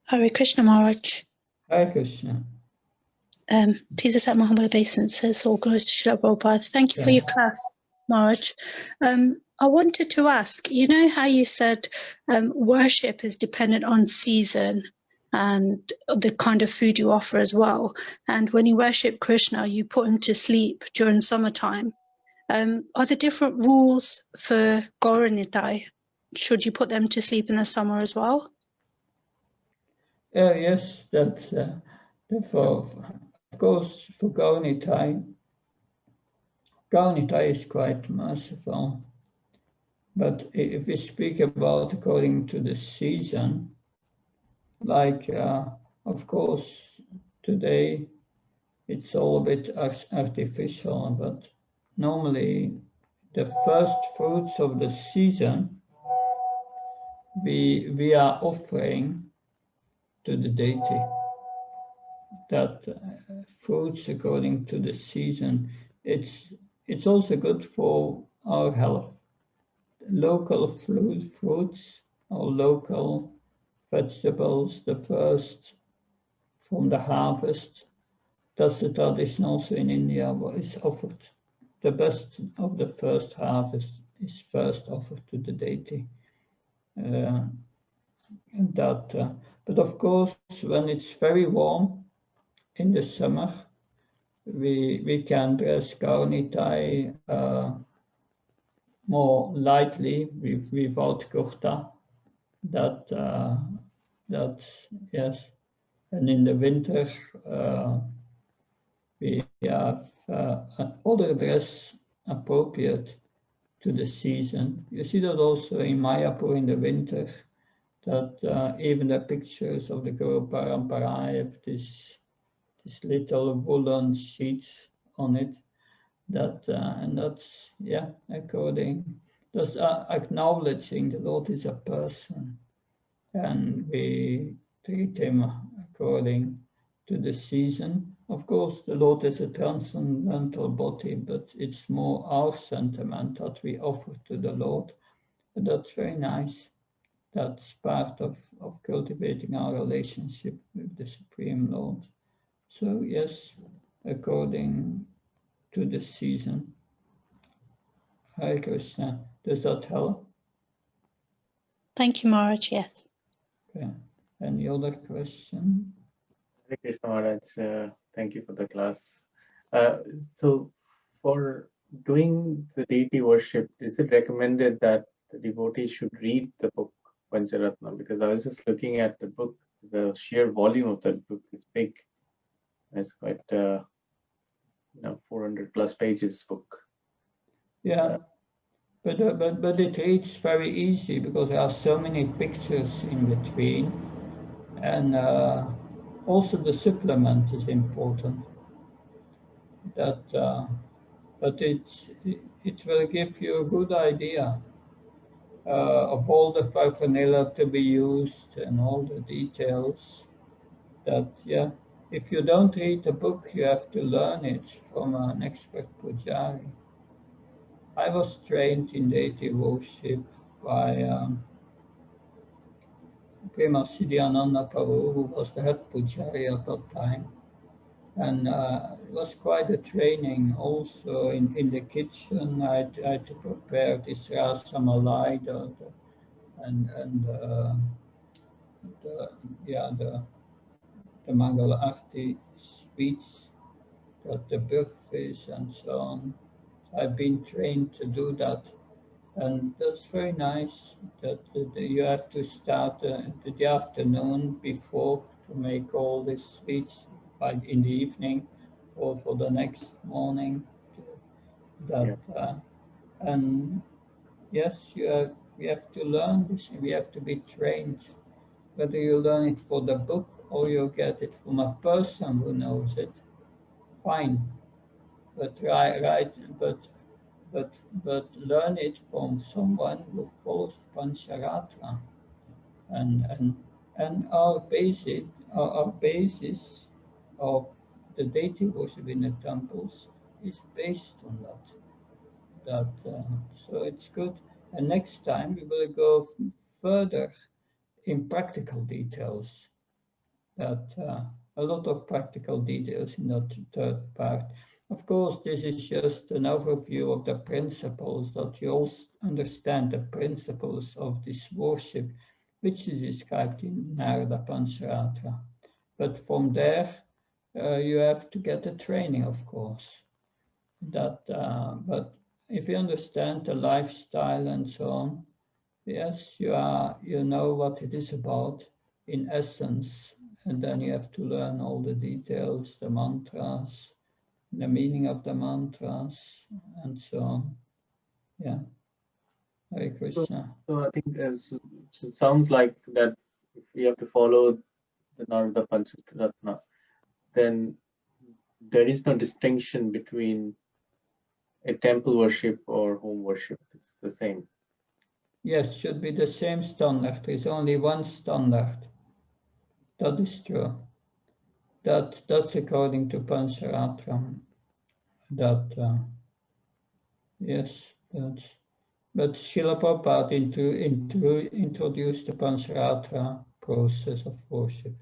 Hare Krishna Maharaj. Hare Krishna. Jesus at my humble obeisance, all glories to Srila Prabhupada. Thank you for your class, Maharaj. I wanted to ask, you know how you said worship is dependent on season and the kind of food you offer as well. And when you worship Krishna, you put him to sleep during summertime. Are there different rules for Gauranitai? Should you put them to sleep in the summer as well? Yes, that's of course for Gauranitai. Gauranitai is quite merciful, but if we speak about according to the season, like of course today it's all a bit artificial, but normally the first fruits of the season we are offering to the deity. That fruits according to the season, it's also good for our health. Local fruits or local vegetables, the first from the harvest. That's the tradition also in India, what is offered. The best of the first harvest is first offered to the deity. And that, but of course, when it's very warm in the summer, we can dress Gauranitai more lightly without kurta. That's yes. And in the winter, we have other dress appropriate to the season. You see that also in Mayapur in the winter, that even the pictures of the Guru Parampara have this little woolen sheets on it. That and that's that's acknowledging the Lord is a person, and we treat him according to the season. Of course, the Lord is a transcendental body, but it's more our sentiment that we offer to the Lord. But that's very nice. That's part of cultivating our relationship with the Supreme Lord. So yes, according to the season. Hare Krishna. Does that help? Thank you, Maharaj. Yes. Okay. Any other question? Hare Krishna Maharaj, thank you for the class. So for doing the deity worship, is it recommended that the devotee should read the book Pancaratna? Because I was just looking at the book, the sheer volume of that book is big. It's quite 400 plus pages book. Yeah, but it reads very easy because there are so many pictures in between, and also the supplement is important. But it will give you a good idea of all the paraphernalia to be used and all the details. That if you don't read the book, you have to learn it from an expert pujari. I was trained in deity worship by Prema Siddhyananda Prabhu, who was the head pujari at that time. And it was quite a training also in the kitchen. I had to prepare this rasamalai, the Mangala Arti sweets, the birthdays and so on. I've been trained to do that, and that's very nice. That you have to start the afternoon before to make all these sweets, like in the evening, or for the next morning. And yes, we have to learn this. We have to be trained. Whether you learn it for the book or you get it from a person who knows it, fine. But but learn it from someone who follows Pancaratna. And our basis of the deity worship in the temples is based on so it's good. And next time we will go further in practical details. a lot of practical details in that third part. Of course, this is just an overview of the principles, that you all understand the principles of this worship, which is described in Narada Pancaratna. But from there, you have to get the training, of course. But if you understand the lifestyle and so on, yes, you know what it is about in essence, and then you have to learn all the details, the mantras, the meaning of the mantras, and so on. Yeah. Hare Krishna. So I think it sounds like that if we have to follow the Narada Pancaratna, then there is no distinction between a temple worship or home worship. It's the same. Yes, should be the same standard. There is only one standard. That is true. That's according to Pancaratna. Yes, that's. But Srila Prabhupada introduced the Pancaratna process of worship.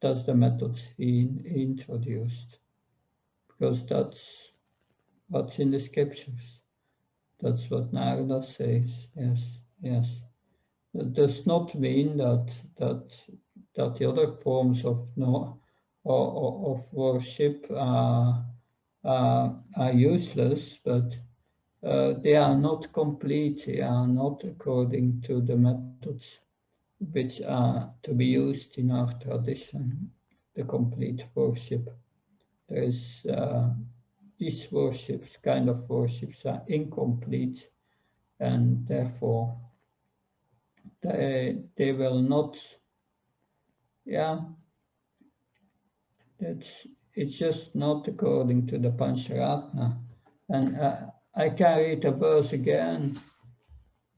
That's the methods he introduced, because that's what's in the scriptures. That's what Narada says. Yes, yes. That does not mean that the other forms of worship are useless, but they are not complete. They are not according to the methods which are to be used in our tradition, the complete worship. There is these worships, kind of worships, are incomplete, and therefore they will not. Yeah, it's just not according to the Pancaratna. And I can read a verse again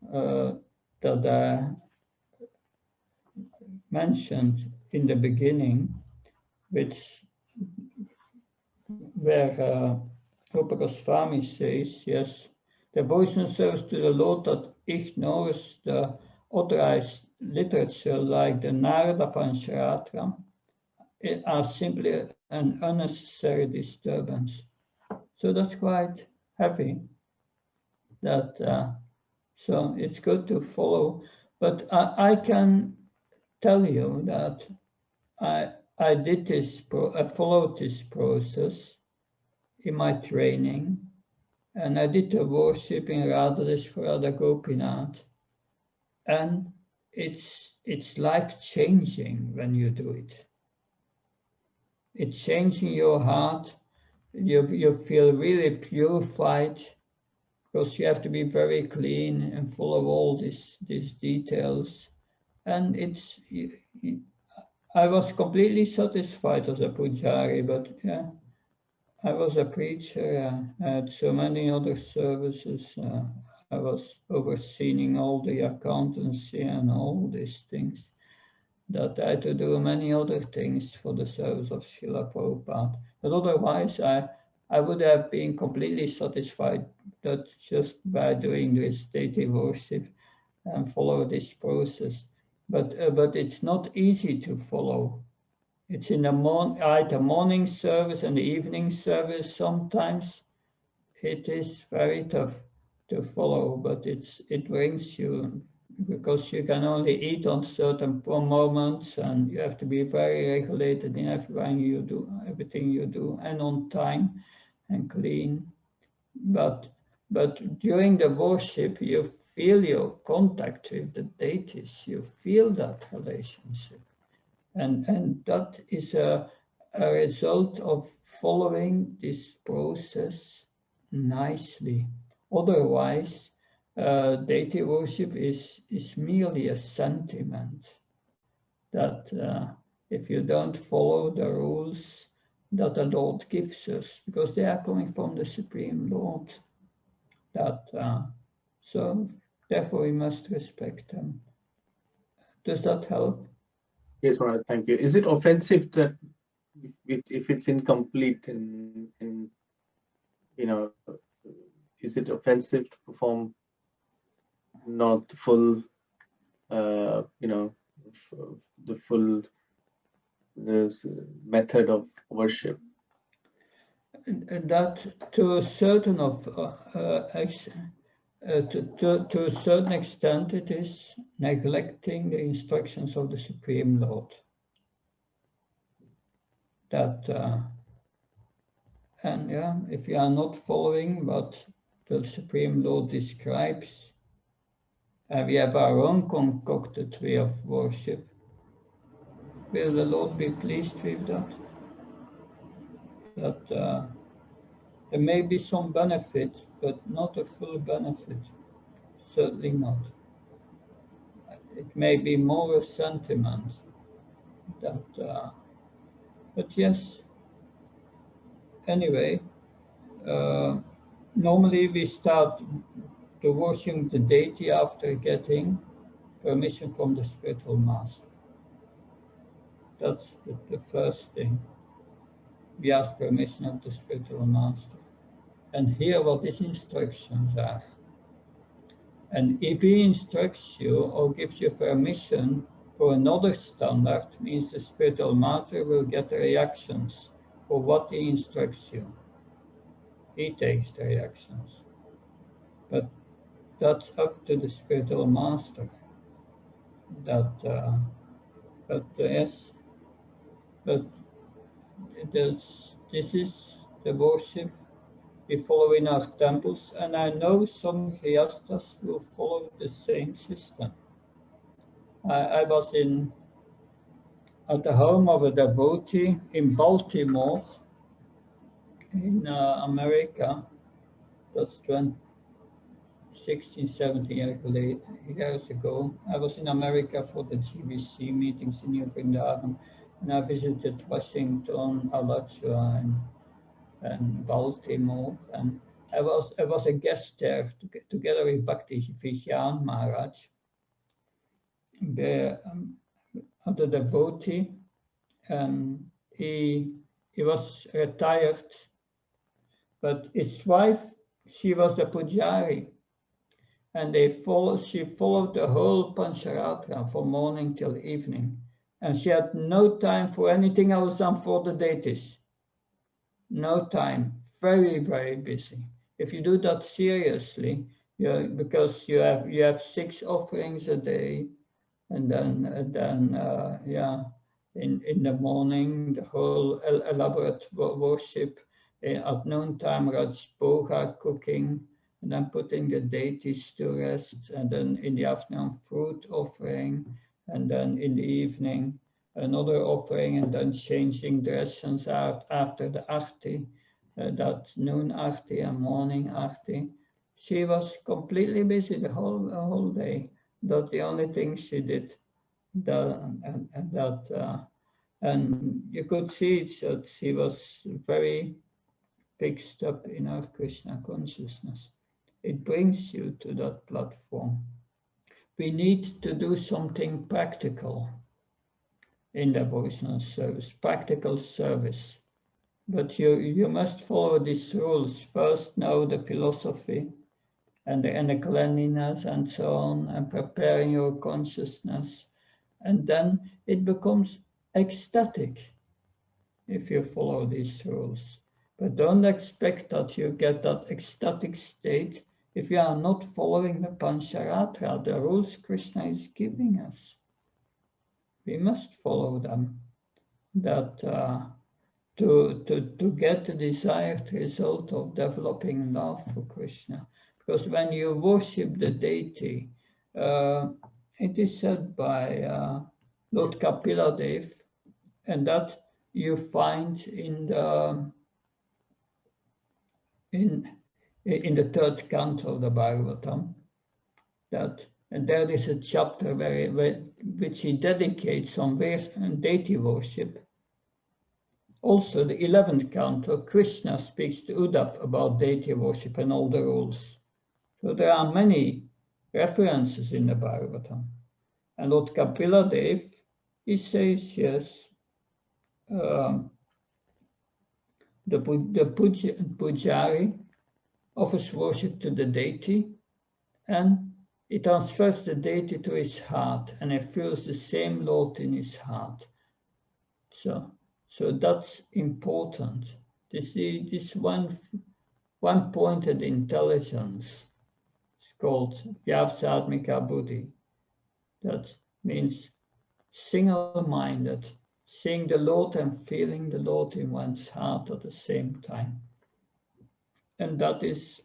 that I mentioned in the beginning, where Rupa Goswami says, yes, the devotional service to the Lord that ignores the authorized literature like the Narada Pancaratna are simply an unnecessary disturbance. So that's quite heavy. So it's good to follow, but I can tell you that I followed this process in my training, and I did the worship in Radha Gopinath, and it's life-changing when you do it. It's changing your heart. You feel really purified, because you have to be very clean and follow all these details. And I was completely satisfied as a pujari, but yeah, I was a preacher. I had so many other services. I was overseeing all the accountancy and all these things, that I had to do many other things for the service of Srila Prabhupada. But otherwise, I would have been completely satisfied that just by doing this deity worship and follow this process. But it's not easy to follow. It's in the morning service and the evening service. Sometimes it is very tough to follow, but it brings you, because you can only eat on certain moments, and you have to be very regulated in everything you do, and on time and clean. But during the worship, you feel your contact with the deities. You feel that relationship, and that is a result of following this process nicely. Otherwise, deity worship is merely a sentiment that if you don't follow the rules that the Lord gives us, because they are coming from the Supreme Lord, so therefore we must respect them. Does that help? Yes, Maharaj, thank you. Is it offensive that if it's incomplete in is it offensive to perform not the full the full this method of worship? That to a certain to a certain extent it is neglecting the instructions of the Supreme Lord. That and yeah, if you are not following what the Supreme Lord describes, we have our own concocted way of worship. Will the Lord be pleased with that? That there may be some benefit, but not a full benefit. Certainly not. It may be more a sentiment that, but yes. Anyway, normally we start to worship the deity after getting permission from the spiritual master. That's the first thing. We ask permission of the spiritual master and hear what his instructions are. And if he instructs you or gives you permission for another standard, means the spiritual master will get the reactions for what he instructs you. He takes the reactions. But that's up to the spiritual master. Yes, but this is the worship we follow in our temples, and I know some Grihasthas will follow the same system. I was at the home of a devotee in Baltimore, in America. That's 16, 17 years ago. I was in America for the GBC meetings in New Vrindavan, and I visited Washington, Alachua, and Baltimore, and I was a guest there together with Bhakti Vijnan Maharaj, the devotee, and he was retired, but his wife, she was a pujari, and she followed the whole Pancaratna from morning till evening, and she had no time for anything else than for the deities. No time, very, very busy. If you do that seriously, because you have 6 offerings a day, and then in the morning the whole elaborate worship, at noontime Raj Bhoga cooking, and then putting the deities to rest, and then in the afternoon fruit offering, and then in the evening another offering, and then changing dresses out after the Arti, that noon Arti and morning Arti. She was completely busy the whole day. That's the only thing she did. And you could see that she was very fixed up in her Krishna consciousness. It brings you to that platform. We need to do something practical in devotional service, practical service. But you must follow these rules. First, know the philosophy and the cleanliness and so on, and preparing your consciousness. And then it becomes ecstatic if you follow these rules. But don't expect that you get that ecstatic state if you are not following the Pancaratna, the rules Krishna is giving us. We must follow them, that to get the desired result of developing love for Krishna. Because when you worship the deity, it is said by Lord Kapiladev, and that you find in the 3rd canto of the Bhagavatam, and there is a chapter which he dedicates on deity worship. Also, the 11th canto, Krishna speaks to Uddhav about deity worship and all the rules. So there are many references in the Bhagavatam. And Lord Kapiladev, he says, yes, the pujari offers worship to the deity, and he transfers the deity to his heart, and he feels the same Lord in his heart. So that's important. This one-pointed intelligence is called Vyavsadmika Buddhi. That means single-minded, seeing the Lord and feeling the Lord in one's heart at the same time. And that is,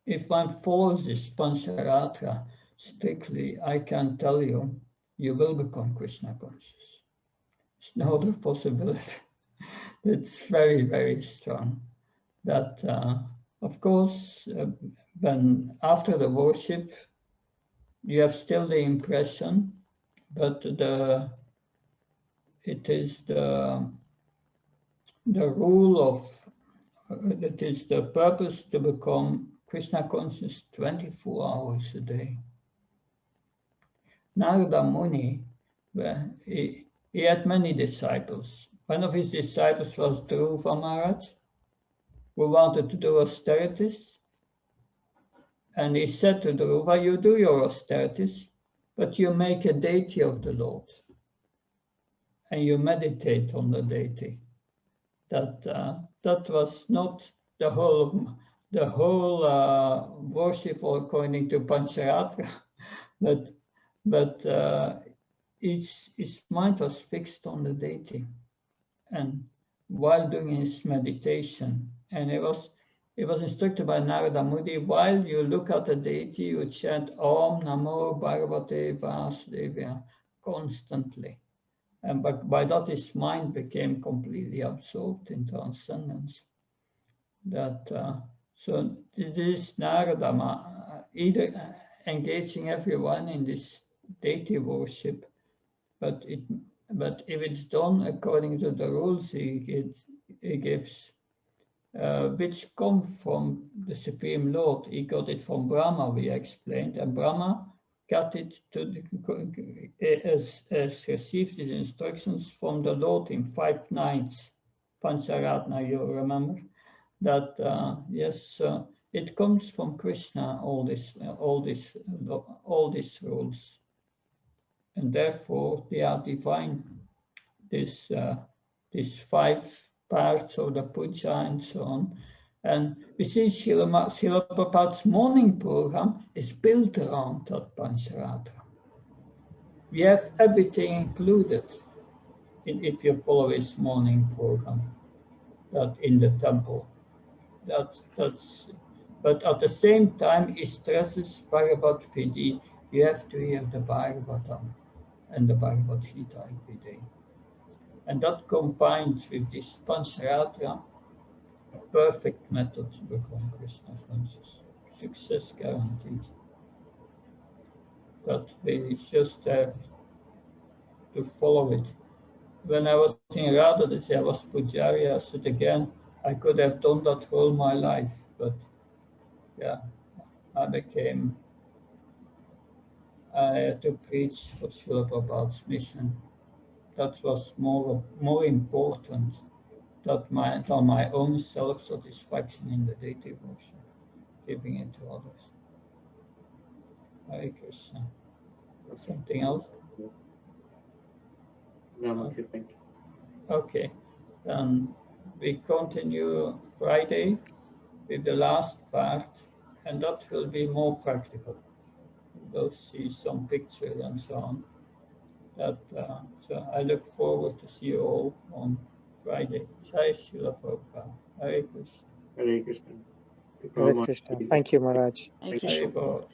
if one follows this Pancaratna strictly, I can tell you, you will become Krishna conscious. It's no other possibility. It's very, very strong. That, of course, when after the worship, you have still the impression, but it is the rule of, it is the purpose to become Krishna conscious 24 hours a day. Narada Muni, he had many disciples. One of his disciples was Dhruva Maharaj, who wanted to do austerities. And he said to Dhruva, you do your austerities, but you make a deity of the Lord. And you meditate on the deity. That was not the whole worship according to Pancaratna, but his mind was fixed on the deity, and while doing his meditation, and it was instructed by Narada Muni, while you look at the deity, you chant Om Namo Bhagavate Vasudevaya constantly. And by that, his mind became completely absorbed in transcendence. So this Narada, either engaging everyone in this deity worship, but if it's done according to the rules he gives, which come from the Supreme Lord. He got it from Brahma, we explained, and Brahma got it as received his instructions from the Lord in 5 nights. Pancaratna, you remember that? Yes, it comes from Krishna. All these rules, and therefore they are divine. These 5 parts of the puja and so on. And we see Srila Prabhupada's morning program is built around that Pancaratna. We have everything included if you follow his morning program, that in the temple. But at the same time, he stresses Bhagavad Gita. You have to hear the Bhagavatam and the Bhagavad Gita every day. And that combined with this Pancaratna, a perfect method to become Krishna conscious. Success guaranteed. That we just have to follow it. When I was in Radha, I was Pujari, I said again, I could have done that all my life, but yeah, I had to preach for Srila Prabhupada's mission. That was more important than my own self-satisfaction in the deity worship, giving it to others. Hare Krishna. Something else? No, thank you. Okay, then we continue Friday with the last part, and that will be more practical. We'll see some pictures and so on. So I look forward to see you all on Friday. Jai Srila Prabhupada. Hare Krishna. Hare Krishna. Hare Krishna. Thank you, Maharaj. Thank you. Hare Bol.